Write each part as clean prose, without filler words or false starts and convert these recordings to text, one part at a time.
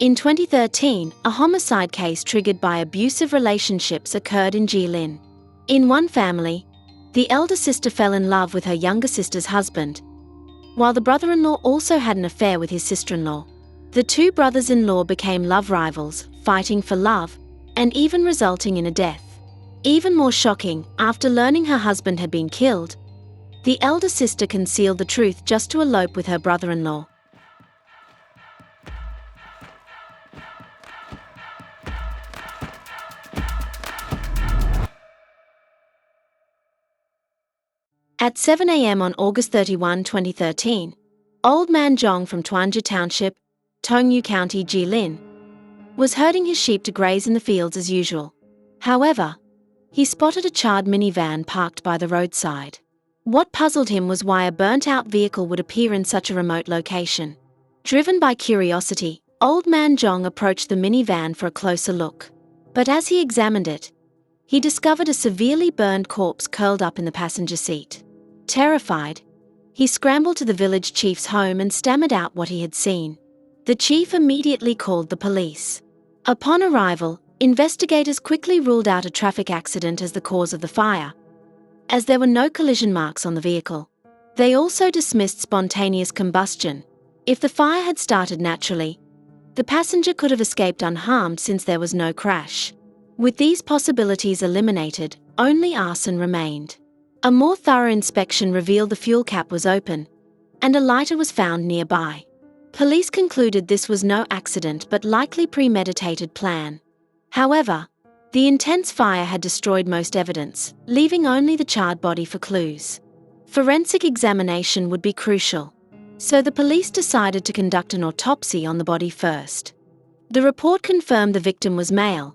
In 2013, a homicide case triggered by abusive relationships occurred in Jilin. In one family, the elder sister fell in love with her younger sister's husband, while the brother-in-law also had an affair with his sister-in-law. The two brothers-in-law became love rivals, fighting for love, and even resulting in a death. Even more shocking, after learning her husband had been killed, the elder sister concealed the truth just to elope with her brother-in-law. At 7 a.m. on August 31, 2013, Old Man Zhong from Tuanzhi Township, Tongyu County, Jilin, was herding his sheep to graze in the fields as usual. However, he spotted a charred minivan parked by the roadside. What puzzled him was why a burnt-out vehicle would appear in such a remote location. Driven by curiosity, Old Man Zhong approached the minivan for a closer look. But as he examined it, he discovered a severely burned corpse curled up in the passenger seat. Terrified, he scrambled to the village chief's home and stammered out what he had seen. The chief immediately called the police. Upon arrival, investigators quickly ruled out a traffic accident as the cause of the fire, as there were no collision marks on the vehicle. They also dismissed spontaneous combustion. If the fire had started naturally, the passenger could have escaped unharmed since there was no crash. With these possibilities eliminated, only arson remained. A more thorough inspection revealed the fuel cap was open, and a lighter was found nearby. Police concluded this was no accident but likely premeditated plan. However, the intense fire had destroyed most evidence, leaving only the charred body for clues. Forensic examination would be crucial, so the police decided to conduct an autopsy on the body first. The report confirmed the victim was male,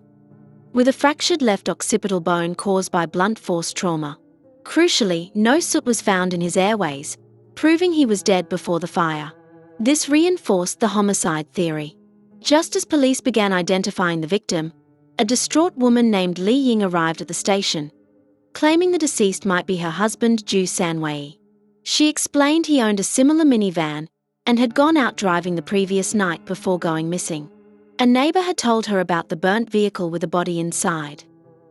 with a fractured left occipital bone caused by blunt force trauma. Crucially, no soot was found in his airways, proving he was dead before the fire. This reinforced the homicide theory. Just as police began identifying the victim, a distraught woman named Li Ying arrived at the station, claiming the deceased might be her husband Ju Sanwei. She explained he owned a similar minivan and had gone out driving the previous night before going missing. A neighbor had told her about the burnt vehicle with a body inside.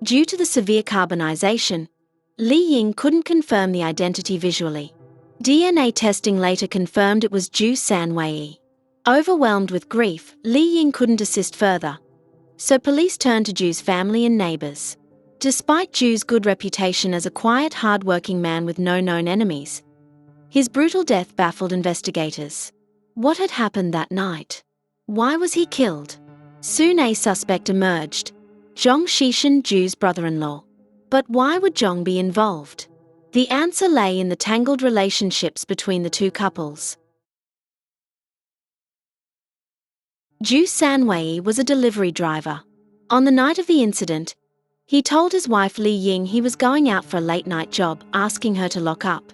Due to the severe carbonization, Li Ying couldn't confirm the identity visually. DNA testing later confirmed it was Ju Sanwei. Overwhelmed with grief, Li Ying couldn't assist further, so police turned to Ju's family and neighbors. Despite Ju's good reputation as a quiet, hard-working man with no known enemies, his brutal death baffled investigators. What had happened that night? Why was he killed? Soon a suspect emerged: Zhong Shishan, Ju's brother-in-law. But why would Zhong be involved? The answer lay in the tangled relationships between the two couples. Ju Sanwei was a delivery driver. On the night of the incident, he told his wife Li Ying he was going out for a late-night job, asking her to lock up.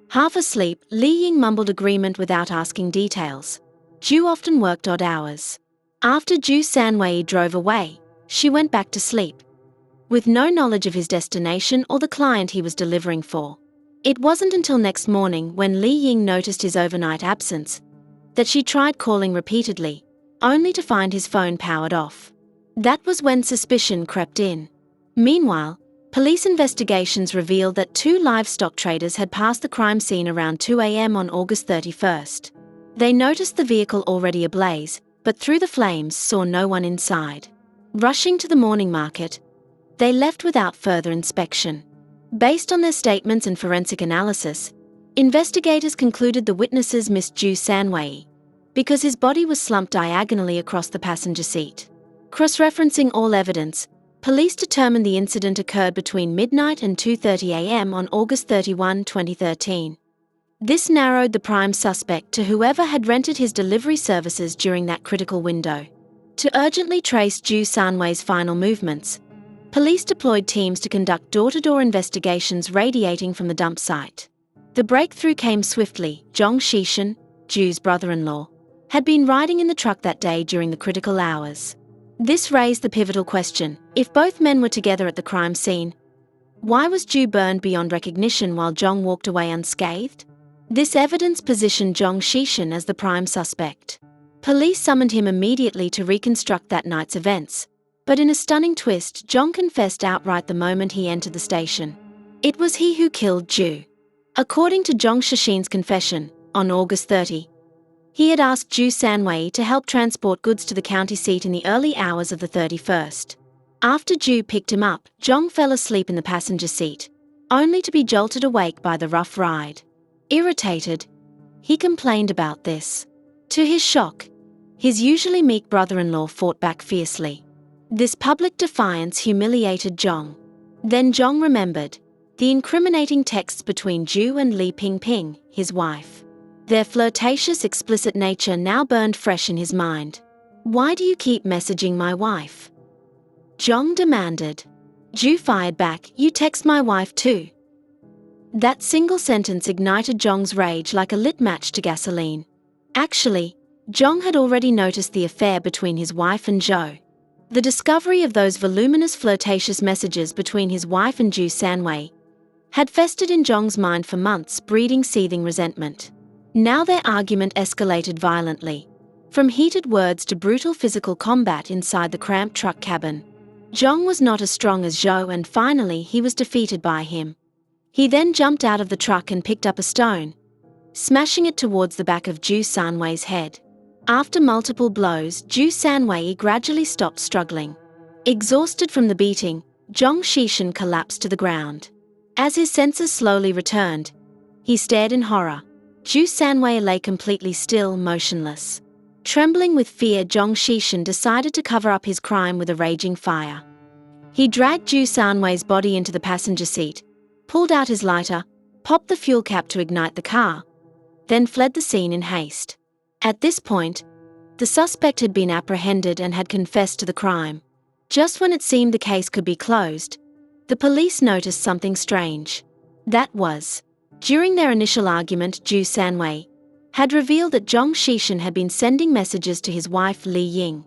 Half asleep, Li Ying mumbled agreement without asking details. Ju often worked odd hours. After Ju Sanwei drove away, she went back to sleep, with no knowledge of his destination or the client he was delivering for. It wasn't until next morning, when Li Ying noticed his overnight absence, that she tried calling repeatedly, only to find his phone powered off. That was when suspicion crept in. Meanwhile, police investigations revealed that two livestock traders had passed the crime scene around 2 a.m. on August 31st. They noticed the vehicle already ablaze, but through the flames saw no one inside. Rushing to the morning market, they left without further inspection. Based on their statements and forensic analysis, investigators concluded the witnesses missed Ju Sanwei because his body was slumped diagonally across the passenger seat. Cross-referencing all evidence, police determined the incident occurred between midnight and 2:30 a.m. on August 31, 2013. This narrowed the prime suspect to whoever had rented his delivery services during that critical window. To urgently trace Ju Sanwei's final movements, police deployed teams to conduct door-to-door investigations radiating from the dump site. The breakthrough came swiftly. Zhong Shishan, Ju's brother-in-law, had been riding in the truck that day during the critical hours. This raised the pivotal question: if both men were together at the crime scene, why was Ju burned beyond recognition while Zhong walked away unscathed? This evidence positioned Zhong Shishan as the prime suspect. Police summoned him immediately to reconstruct that night's events, but in a stunning twist, Jong confessed outright the moment he entered the station. It was he who killed Ju. According to Jong Shashin's confession, on August 30, he had asked Ju Sanwei to help transport goods to the county seat in the early hours of the 31st. After Ju picked him up, Jong fell asleep in the passenger seat, only to be jolted awake by the rough ride. Irritated, he complained about this. To his shock, his usually meek brother-in-law fought back fiercely. This public defiance humiliated Jong. Then Jong remembered the incriminating texts between Ju and Li Pingping, his wife. Their flirtatious, explicit nature now burned fresh in his mind. "Why do you keep messaging my wife?" Jong demanded. Ju fired back, "You text my wife too." That single sentence ignited Jong's rage like a lit match to gasoline. Actually, Jong had already noticed the affair between his wife and Zhou. The discovery of those voluminous flirtatious messages between his wife and Ju Sanwei had festered in Jong's mind for months, breeding seething resentment. Now their argument escalated violently, from heated words to brutal physical combat inside the cramped truck cabin. Jong was not as strong as Zhou, and finally he was defeated by him. He then jumped out of the truck and picked up a stone, smashing it towards the back of Ju Sanwei's head. After multiple blows, Ju Sanwei gradually stopped struggling. Exhausted from the beating, Jong Shishin collapsed to the ground. As his senses slowly returned, he stared in horror. Ju Sanwei lay completely still, motionless. Trembling with fear, Jong Shishin decided to cover up his crime with a raging fire. He dragged Ju Sanwei's body into the passenger seat, pulled out his lighter, popped the fuel cap to ignite the car, then fled the scene in haste. At this point, the suspect had been apprehended and had confessed to the crime. Just when it seemed the case could be closed, the police noticed something strange. That was, during their initial argument, Ju Sanwei had revealed that Jong Shishin had been sending messages to his wife Li Ying.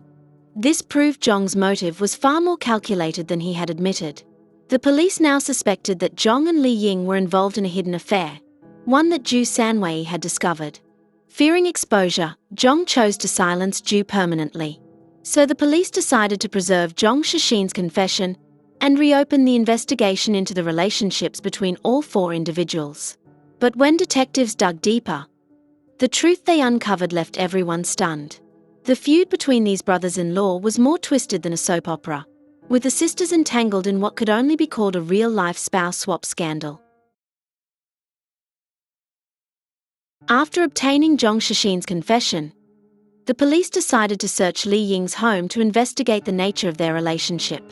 This proved Jong's motive was far more calculated than he had admitted. The police now suspected that Jong and Li Ying were involved in a hidden affair, one that Ju Sanwei had discovered. Fearing exposure, Jong chose to silence Ju permanently. So the police decided to preserve Jong Shashin's confession and reopen the investigation into the relationships between all four individuals. But when detectives dug deeper, the truth they uncovered left everyone stunned. The feud between these brothers-in-law was more twisted than a soap opera, with the sisters entangled in what could only be called a real-life spouse swap scandal. After obtaining Jong Shashin's confession, the police decided to search Li Ying's home to investigate the nature of their relationship.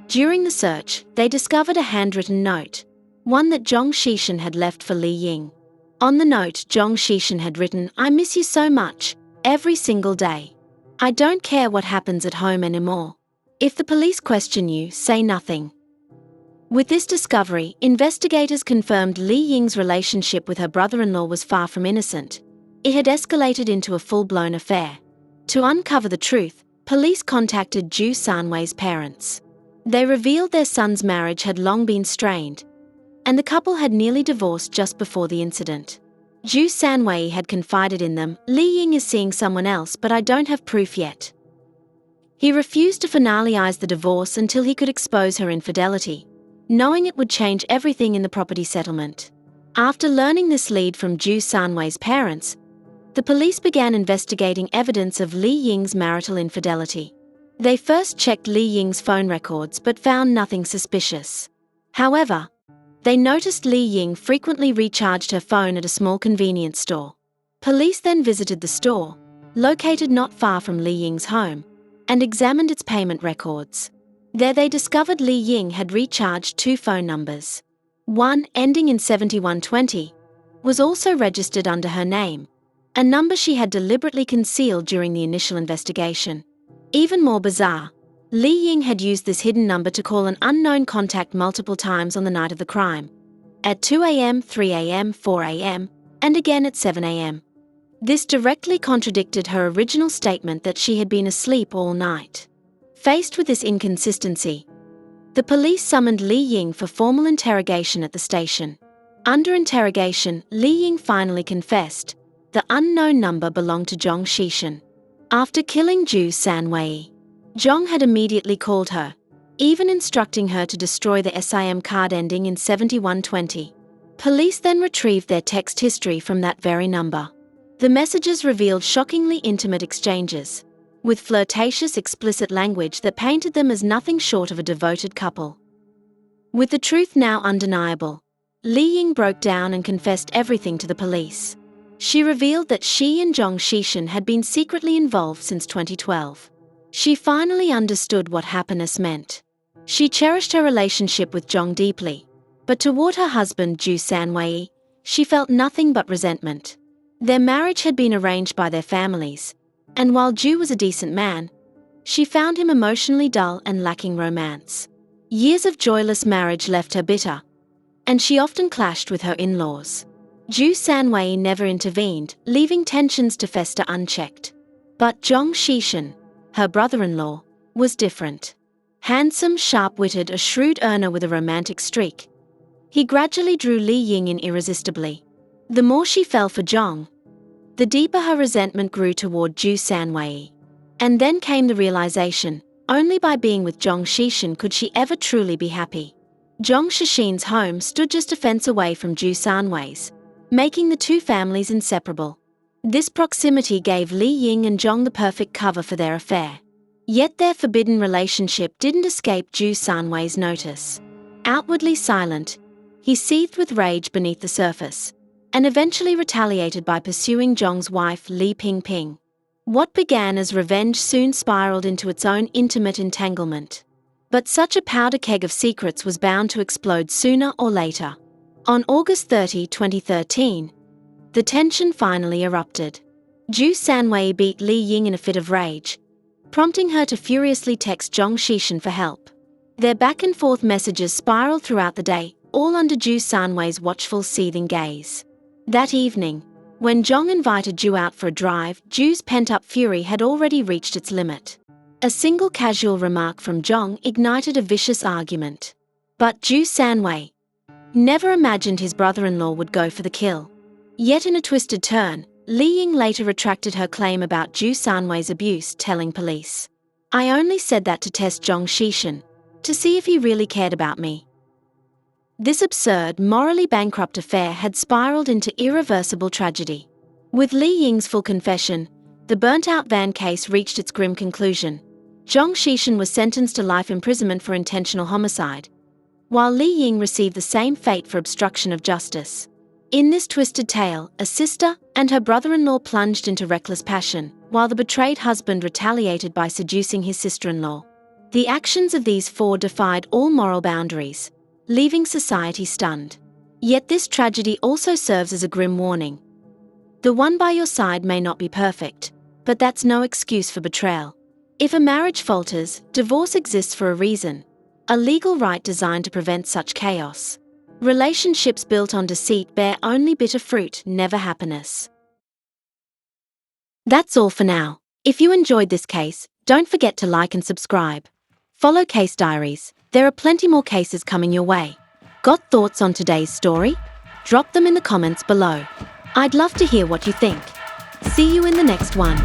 During the search, they discovered a handwritten note, one that Jong Shishin had left for Li Ying. On the note, Jong Shishin had written, "I miss you so much, every single day. I don't care what happens at home anymore. If the police question you, say nothing." With this discovery, investigators confirmed Li Ying's relationship with her brother-in-law was far from innocent. It had escalated into a full-blown affair. To uncover the truth, police contacted Ju Sanwei's parents. They revealed their son's marriage had long been strained, and the couple had nearly divorced just before the incident. Ju Sanwei had confided in them, "Li Ying is seeing someone else, but I don't have proof yet." He refused to finalize the divorce until he could expose her infidelity, knowing it would change everything in the property settlement. After learning this lead from Ju Sanwei's parents, the police began investigating evidence of Li Ying's marital infidelity. They first checked Li Ying's phone records but found nothing suspicious. However, they noticed Li Ying frequently recharged her phone at a small convenience store. Police then visited the store, located not far from Li Ying's home, and examined its payment records. There they discovered Li Ying had recharged 2 phone numbers. One, ending in 7120, was also registered under her name, a number she had deliberately concealed during the initial investigation. Even more bizarre, Li Ying had used this hidden number to call an unknown contact multiple times on the night of the crime. At 2 a.m., 3 a.m., 4 a.m., and again at 7 a.m. This directly contradicted her original statement that she had been asleep all night. Faced with this inconsistency, the police summoned Li Ying for formal interrogation at the station. Under interrogation, Li Ying finally confessed. The unknown number belonged to Jong Shishin. After killing Ju Sanwei, Zhong had immediately called her, even instructing her to destroy the SIM card ending in 7120. Police then retrieved their text history from that very number. The messages revealed shockingly intimate exchanges, with flirtatious, explicit language that painted them as nothing short of a devoted couple. With the truth now undeniable, Li Ying broke down and confessed everything to the police. She revealed that she and Zhong Xishan had been secretly involved since 2012. She finally understood what happiness meant. She cherished her relationship with Zhong deeply, but toward her husband Ju Sanwei, she felt nothing but resentment. Their marriage had been arranged by their families, and while Ju was a decent man, she found him emotionally dull and lacking romance. Years of joyless marriage left her bitter, and she often clashed with her in-laws. Ju Sanwei never intervened, leaving tensions to fester unchecked. But Zhong Xishan, her brother-in-law, was different. Handsome, sharp-witted, a shrewd earner with a romantic streak, he gradually drew Li Ying in irresistibly. The more she fell for Zhong, the deeper her resentment grew toward Ju Sanwei. And then came the realization, only by being with Zhong Xishan could she ever truly be happy. Zhong Xishan's home stood just a fence away from Ju Sanwei's, making the two families inseparable. This proximity gave Li Ying and Zhong the perfect cover for their affair. Yet their forbidden relationship didn't escape Ju Sanwei's notice. Outwardly silent, he seethed with rage beneath the surface, and eventually retaliated by pursuing Zhong's wife Li Pingping. What began as revenge soon spiraled into its own intimate entanglement. But such a powder keg of secrets was bound to explode sooner or later. On August 30, 2013, the tension finally erupted. Ju Sanwei beat Li Ying in a fit of rage, prompting her to furiously text Zhong Xishan for help. Their back-and-forth messages spiraled throughout the day, all under Ju Sanwei's watchful, seething gaze. That evening, when Zhong invited Ju out for a drive, Ju's pent-up fury had already reached its limit. A single casual remark from Zhong ignited a vicious argument. But Ju Sanwei never imagined his brother-in-law would go for the kill. Yet in a twisted turn, Li Ying later retracted her claim about Ju Sanwei's abuse, telling police, "I only said that to test Zhong Xishan, to see if he really cared about me." This absurd, morally bankrupt affair had spiraled into irreversible tragedy. With Li Ying's full confession, the burnt-out van case reached its grim conclusion. Zhong Xishan was sentenced to life imprisonment for intentional homicide, while Li Ying received the same fate for obstruction of justice. In this twisted tale, a sister and her brother-in-law plunged into reckless passion, while the betrayed husband retaliated by seducing his sister-in-law. The actions of these four defied all moral boundaries, leaving society stunned. Yet this tragedy also serves as a grim warning. The one by your side may not be perfect, but that's no excuse for betrayal. If a marriage falters, divorce exists for a reason, a legal right designed to prevent such chaos. Relationships built on deceit bear only bitter fruit, never happiness. That's all for now. If you enjoyed this case, don't forget to like and subscribe. Follow Case Diaries. There are plenty more cases coming your way. Got thoughts on today's story? Drop them in the comments below. I'd love to hear what you think. See you in the next one.